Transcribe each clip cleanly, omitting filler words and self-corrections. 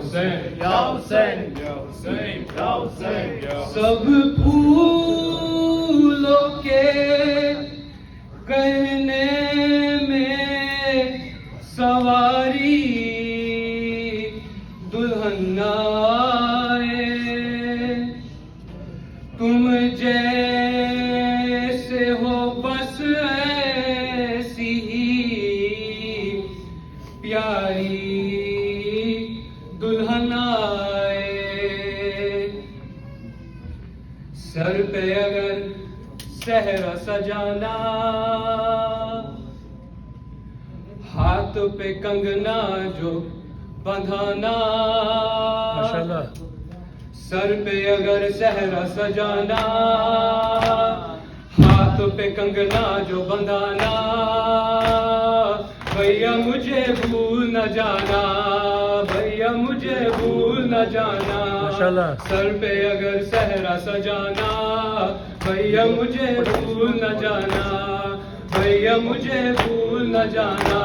हुसैन या हुसैन या हुसैन या हुसैन या सब फूलों के कहने में सवारी दुल्हन आए, तुम जैसे हो बस ऐसी ही प्यारी दुल्हन आए। सर पे अगर सहरा सजाना, हाथ पे कंगना जो बंधाना, माशाल्लाह। सर पे अगर सहरा सजाना, हाथ पे कंगना जो बंधाना, भैया मुझे भूल न जाना, भैया मुझे भूल न जाना। माशाल्लाह। सर पे अगर सहरा सजाना, भैया मुझे भूल न जाना, भैया मुझे भूल न जाना।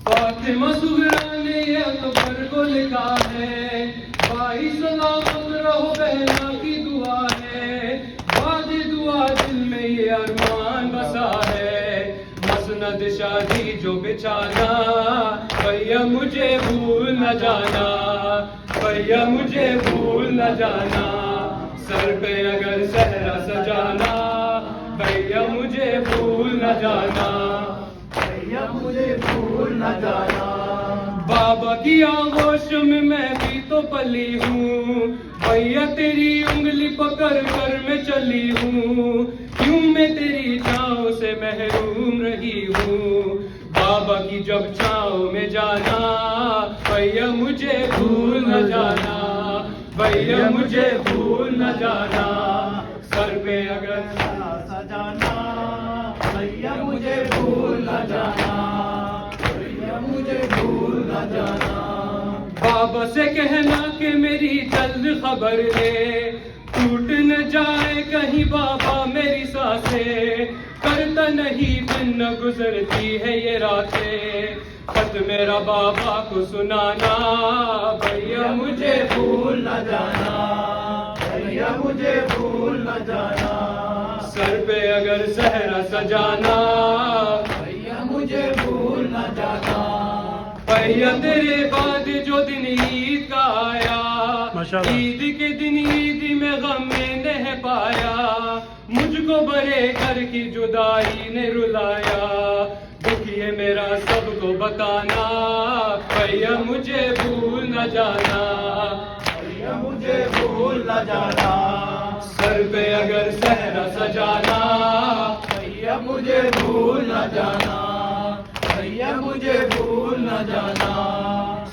फातिमा सुगरा ने अकबर को लिखा है, भाई सलामत रहो बहना की दुआ है, वादे दुआ दिल में ये अरमान बसा है, मसनद शादी जो बिछाना, भैया मुझे भूल न जाना, भैया मुझे भूल न जाना। सर पे अगर सहरा सजाना, भैया मुझे भूल न जाना, भैया मुझे भूल न जाना। बाबा की आगोश में मैं भी तो पली हूँ, भैया तेरी उंगली पकड़ कर मैं चली हूँ, क्यों मैं तेरी छाँव से महरूम रही हूँ। बाबा की जब छाँव में जाना, भैया मुझे भूल न जाना, भैया मुझे भूल न जाना। सर पे अगर सजाना, भैया मुझे भूल न जाना, भैया मुझे भूल न जाना। बाबा से कहना कि मेरी जल्द खबर ले, टूट न जाए कहीं बाबा मेरी सांसें, करता नहीं दिन न गुजरती है ये रातें, खत मेरा बाबा को सुनाना, भैया मुझे भूल न जाना, भैया मुझे भूल न जाना। सर पे अगर सहरा सजाना, भैया मुझे भूल न जाना। भैया तेरे बाद जो दिन ईद का आया, माशाल्लाह। ईद के दिन ईद में गम मैंने है पाया, मुझको बड़े घर की जुदाई ने रुलाया, दुखिए मेरा सबको बताना, भैया मुझे भूल न जाना, भैया मुझे भूल न जाना। सर पे अगर सहरा सजाना, भैया मुझे भूल न जाना, भैया मुझे भूल न जाना।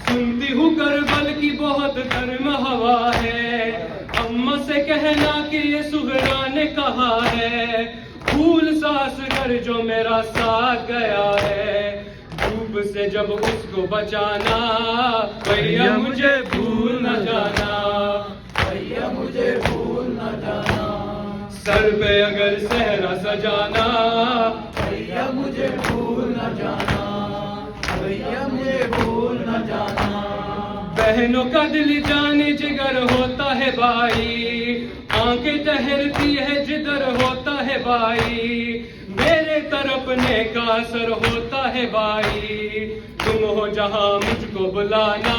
सुनती हूँ करबल की बहुत गर्म हवा है, अम्मा से कहना कि ये सुगरा ने कहा है, फूल सास घर जो मेरा साथ गया है, धूप से जब उसको बचाना, भैया मुझे भूल न जाना, भैया मुझे भूल न जाना। सर पे अगर सहरा सजाना, भैया मुझे भूल न जाना, भैया मुझे भूल न जाना। बहनों का दिल जाने जिगर होता है भाई, आंखें ठहरती है जिधर होता है भाई, मेरे तरपने का असर होता है भाई, तुम हो जहां मुझको बुलाना,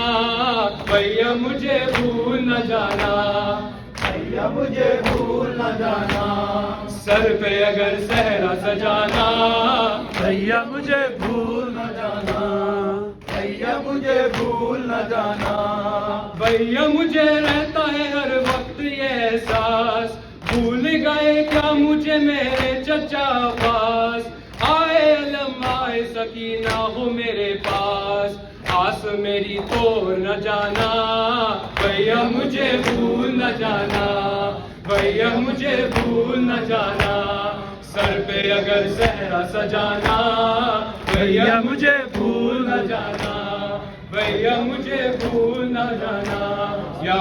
भैया मुझे भूल न जाना, भैया मुझे भूल न जाना। सर पे अगर सहरा सजाना, भैया मुझे भूल न जाना, भैया मुझे भूल न जाना। भैया मुझे रहता है हर वक्त ये एहसास, भूल गए क्या मुझे मेरे चचा पास, आए अलम आए सकीना हो मेरे पास, आस मेरी तोड़ न जाना, भैया मुझे भूल न जाना, भैया मुझे भूल न जाना। सर पे अगर सहरा सजाना, भैया मुझे भूल न जाना, भैया मुझे भूल न जाना। या